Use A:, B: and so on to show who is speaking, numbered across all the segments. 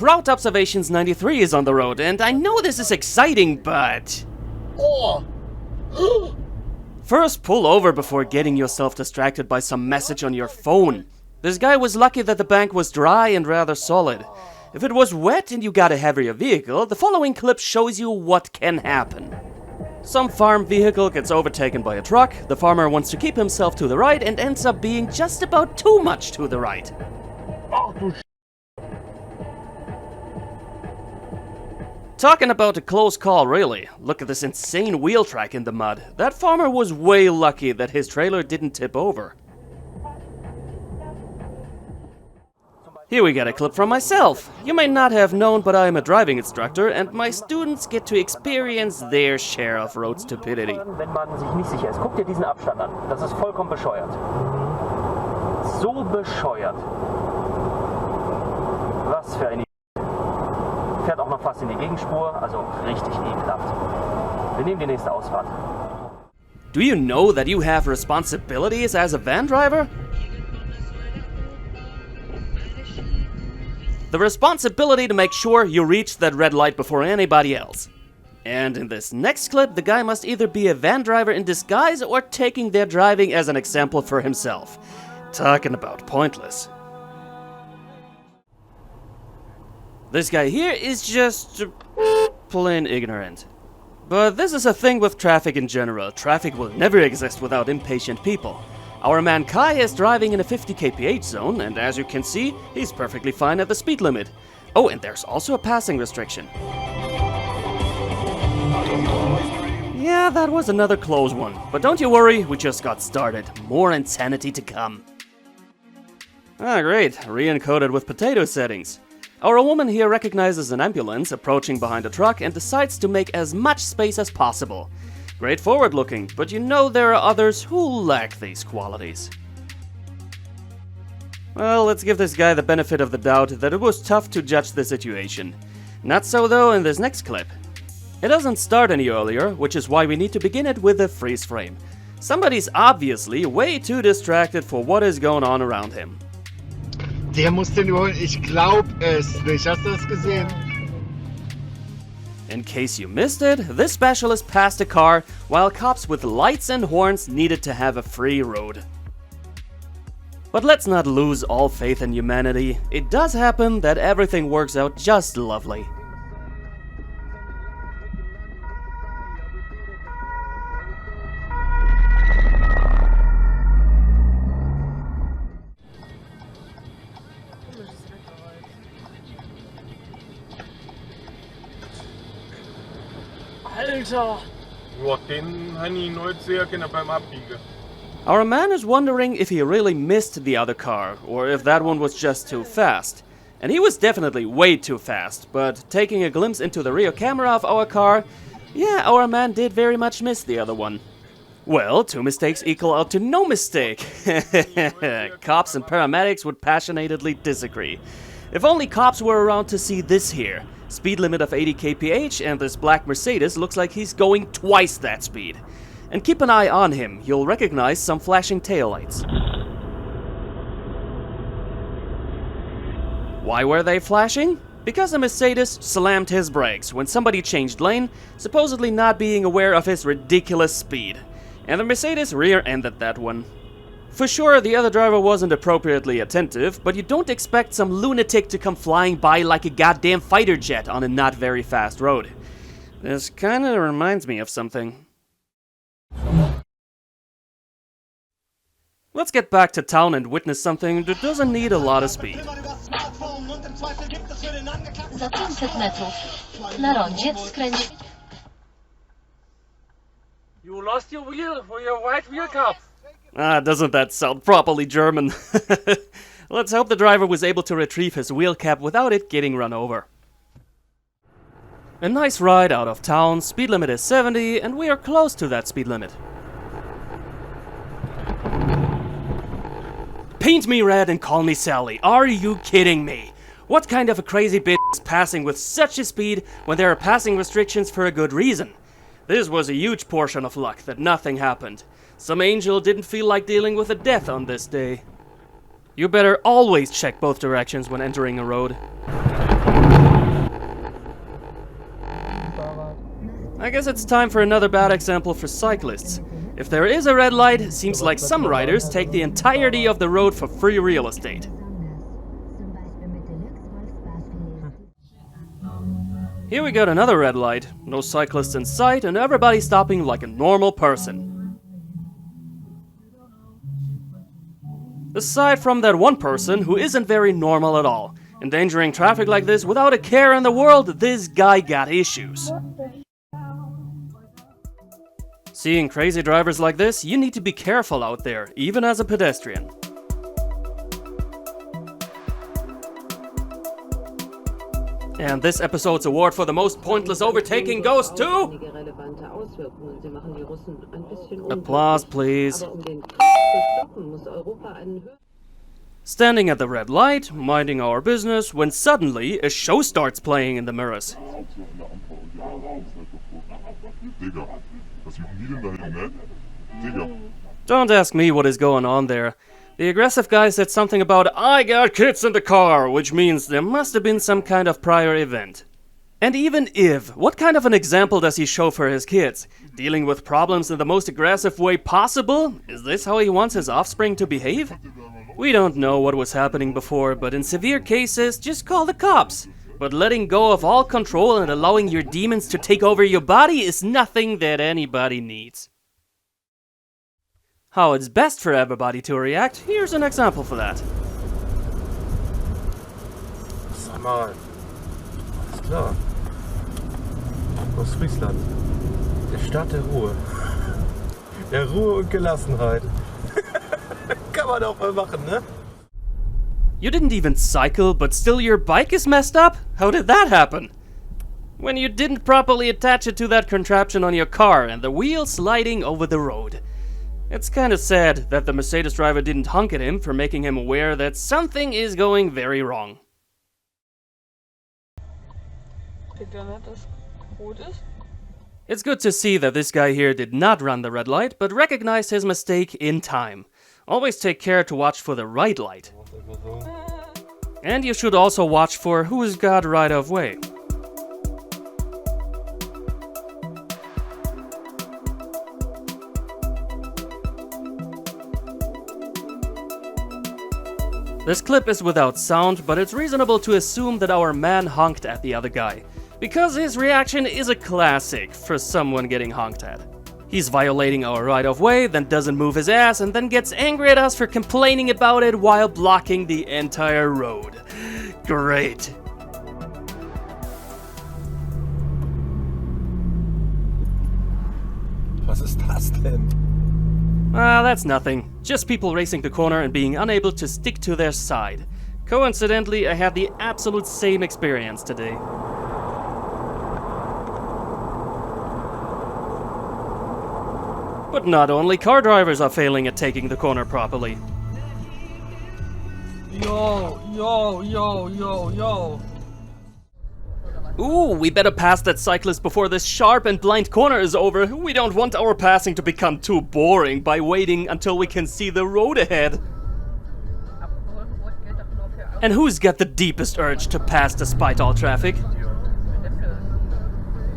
A: Crowd Observations 93 is on the road, and I know this is exciting, but...
B: Oh!
A: First, pull over before getting yourself distracted by some message on your phone. This guy was lucky that the bank was dry and rather solid. If it was wet and you got a heavier vehicle, the following clip shows you what can happen. Some farm vehicle gets overtaken by a truck, the farmer wants to keep himself to the right and ends up being just about too much to the right.
B: Ach du Sch...
A: Talking about a close call, really. Look at this insane wheel track in the mud. That farmer was way lucky that his trailer didn't tip over. Here we got a clip from myself. You may not have known, but I am a driving instructor and my students get to experience their share of road stupidity.
C: Wenn man sich nicht sicher ist. Guck dir diesen Abstand an. Das ist vollkommen bescheuert. So bescheuert. Was für eine... Fährt auch noch fast in die Gegenspur, also richtig ekelhaft. Wir nehmen die nächste Ausfahrt.
A: Do you know that you have responsibilities as a van driver? The responsibility to make sure you reach that red light before anybody else. And in this next clip, the guy must either be a van driver in disguise or taking their driving as an example for himself. Talking about pointless. This guy here is just plain ignorant. But this is a thing with traffic in general. Traffic will never exist without impatient people. Our man Kai is driving in a 50 kph zone, and as you can see, he's perfectly fine at the speed limit. Oh, and there's also a passing restriction. Yeah, that was another close one. But don't you worry, we just got started. More insanity to come. Ah, great. Re-encoded with potato settings. Our woman here recognizes an ambulance approaching behind a truck and decides to make as much space as possible. Great forward looking, but you know there are others who lack these qualities. Well, let's give this guy the benefit of the doubt that it was tough to judge the situation. Not so though in this next clip. It doesn't start any earlier, which is why we need to begin it with a freeze frame. Somebody's obviously way too distracted for what is going on around him.
B: Der muss den überholen. Ich glaub es nicht. Hast du das gesehen?
A: In case you missed it, this specialist passed a car while cops with lights and horns needed to have a free road. But let's not lose all faith in humanity. It does happen that everything works out just lovely.
D: Alter! Ja, den habe ich noch nicht sehr genau beim Abbiegen.
A: Our man is wondering if he really missed the other car, or if that one was just too fast. And he was definitely way too fast, but taking a glimpse into the rear camera of our car, yeah, our man did very much miss the other one. Well, 2 mistakes equal out to no mistake. Cops and paramedics would passionately disagree. If only cops were around to see this here. Speed limit of 80 kph, and this black Mercedes looks like he's going twice that speed. And keep an eye on him, you'll recognize some flashing taillights. Why were they flashing? Because the Mercedes slammed his brakes when somebody changed lane, supposedly not being aware of his ridiculous speed. And the Mercedes rear-ended that one. For sure, the other driver wasn't appropriately attentive, but you don't expect some lunatic to come flying by like a goddamn fighter jet on a not very fast road. This kinda reminds me of something. Let's get back to town and witness something that doesn't need a lot of speed.
E: Za 500 metrów. Na rondzie skręć.
D: You lost your wheel for your white wheel cup.
A: Ah, doesn't that sound properly German? Let's hope the driver was able to retrieve his wheel cap without it getting run over. A nice ride out of town, speed limit is 70, and we are close to that speed limit. Paint me red and call me Sally. Are you kidding me? What kind of a crazy bitch is passing with such a speed when there are passing restrictions for a good reason? This was a huge portion of luck that nothing happened. Some angel didn't feel like dealing with a death on this day. You better always check both directions when entering a road. I guess it's time for another bad example for cyclists. If there is a red light, it seems like some riders take the entirety of the road for free real estate. Here we got another red light, no cyclists in sight, and everybody stopping like a normal person. Aside from that one person who isn't very normal at all. Endangering traffic like this without a care in the world, this guy got issues. Seeing crazy drivers like this, you need to be careful out there, even as a pedestrian. And this episode's award for the most pointless overtaking goes to... Applause, please. Standing at the red light, minding our business, when suddenly a show starts playing in the mirrors. Don't ask me what is going on there. The aggressive guy said something about, "I got kids in the car," which means there must have been some kind of prior event. And even if, what kind of an example does he show for his kids? Dealing with problems in the most aggressive way possible? Is this how he wants his offspring to behave? We don't know what was happening before, but in severe cases, just call the cops. But letting go of all control and allowing your demons to take over your body is nothing that anybody needs. How it's best for everybody to react, here's an example for that.
F: Sag mal, ist klar. Aus Friesland. Der Stadt der Ruhe. Der Ruhe und Gelassenheit. Kann man auch mal machen, ne?
A: You didn't even cycle, but still your bike is messed up? How did that happen? When you didn't properly attach it to that contraption on your car and the wheel sliding over the road. It's kinda sad that the Mercedes driver didn't honk at him for making him aware that something is going very wrong. It's good to see that this guy here did not run the red light, but recognized his mistake in time. Always take care to watch for the right light. And you should also watch for who's got right of way. This clip is without sound, but it's reasonable to assume that our man honked at the other guy, because his reaction is a classic for someone getting honked at. He's violating our right of way, then doesn't move his ass, and then gets angry at us for complaining about it while blocking the entire road. Great.
F: Was ist das denn?
A: That's nothing. Just people racing the corner and being unable to stick to their side. Coincidentally, I had the absolute same experience today. But not only car drivers are failing at taking the corner properly.
G: Yo, yo, yo, yo, yo.
A: Ooh, we better pass that cyclist before this sharp and blind corner is over. We don't want our passing to become too boring by waiting until we can see the road ahead. And who's got the deepest urge to pass despite all traffic?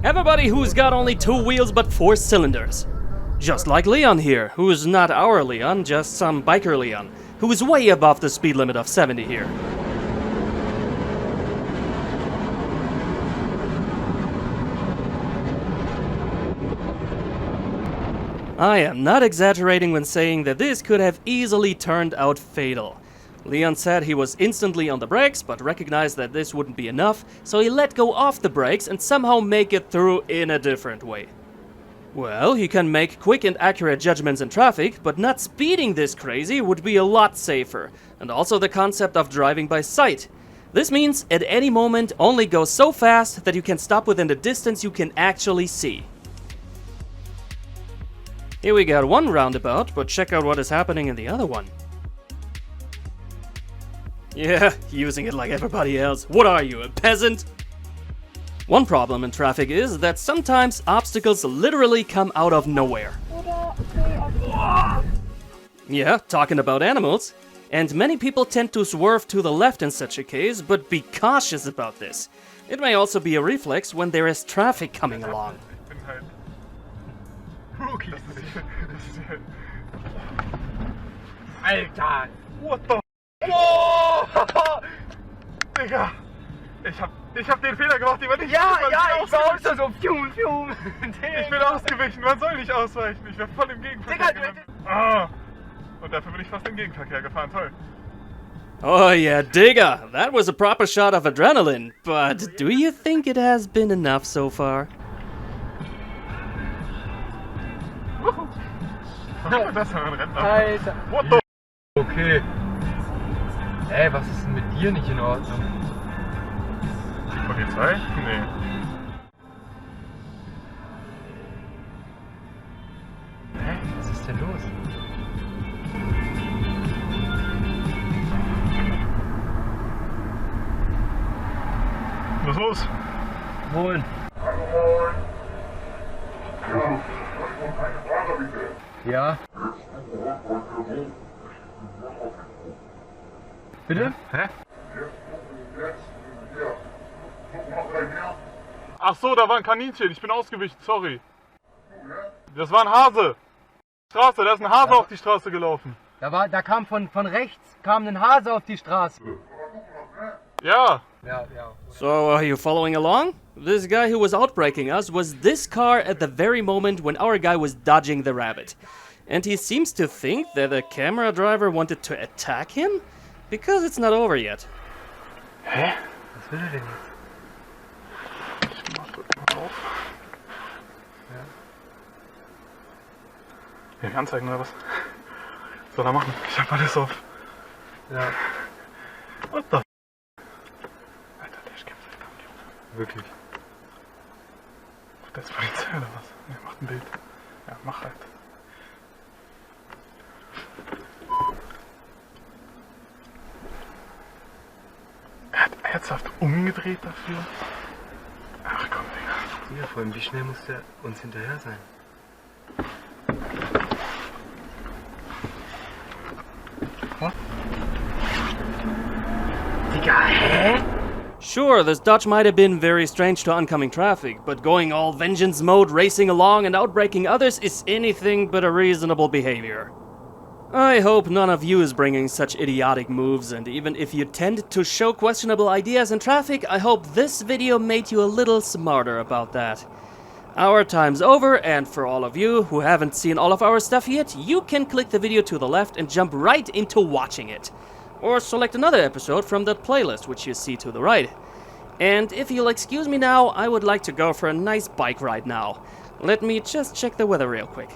A: Everybody who's got only 2 wheels but 4 cylinders. Just like Leon here, who is not our Leon, just some biker Leon, who is way above the speed limit of 70 here. I am not exaggerating when saying that this could have easily turned out fatal. Leon said he was instantly on the brakes, but recognized that this wouldn't be enough, so he let go off the brakes and somehow make it through in a different way. Well, he can make quick and accurate judgments in traffic, but not speeding this crazy would be a lot safer. And also the concept of driving by sight. This means at any moment only go so fast that you can stop within the distance you can actually see. Here we got one roundabout, but check out what is happening in the other one. Yeah, using it like everybody else. What are you, a peasant? One problem in traffic is that sometimes obstacles literally come out of nowhere. Yeah, talking about animals. And many people tend to swerve to the left in such a case, but be cautious about this. It may also be a reflex when there is traffic coming along.
D: Ich bin halt Okay, das ist hier.
G: Alter!
D: What the? Oh! Digga! Ich hab den Fehler gemacht, den wir nicht
G: Ja,
D: machen,
G: ja,
D: ich
G: ich war auch schon so fium.
D: Ich bin ausgewichen, man soll nicht ausweichen. Ich wäre voll im Gegenverkehr
G: Digga,
D: gefahren. Ah! Und dafür bin ich fast im Gegenverkehr gefahren, toll.
A: Oh yeah, Digga, that was a proper shot of adrenaline, but do you think it has been enough so far?
D: Das war ein Rentner.
G: Alter!
D: What the?
F: Okay. Ey, was ist denn mit dir nicht in Ordnung?
D: Die Polizei? Nee.
F: Hä? Was ist denn los?
D: Was ist los?
F: Wohl. Ja. Bitte? Hä?
D: Ach so, da war ein Kaninchen. Ich bin ausgewichen, sorry. Das war ein Hase. Straße, da ist ein Hase auf die Straße gelaufen.
G: Da kam von rechts ein Hase auf die Straße.
D: Ja.
F: Ja.
A: So, are you following along? This guy who was outbraking us was this car at the very moment when our guy was dodging the rabbit. And he seems to think that the camera driver wanted to attack him? Because it's not over yet.
D: Hä?
F: Was will er denn jetzt?
D: Ich mach mal drauf. Ja. Ja, anzeigen oder was? Was soll er machen? Ich hab alles auf.
F: Ja.
D: What the? Alter, Dashcam.
F: Wirklich.
D: Ach, das ist Polizei oder was? Ne, macht ein Bild. Ja, mach halt. Er hat ernsthaft umgedreht dafür? Ach komm, Digga.
F: Ja, vor allem, wie schnell muss der uns hinterher sein?
G: Digga, hä?
A: Sure, this dodge might have been very strange to oncoming traffic, but going all vengeance mode, racing along and outbraking others is anything but a reasonable behavior. I hope none of you is bringing such idiotic moves, and even if you tend to show questionable ideas in traffic, I hope this video made you a little smarter about that. Our time's over, and for all of you who haven't seen all of our stuff yet, you can click the video to the left and jump right into watching it. Or select another episode from that playlist which you see to the right. And if you'll excuse me now, I would like to go for a nice bike ride now. Let me just check the weather real quick.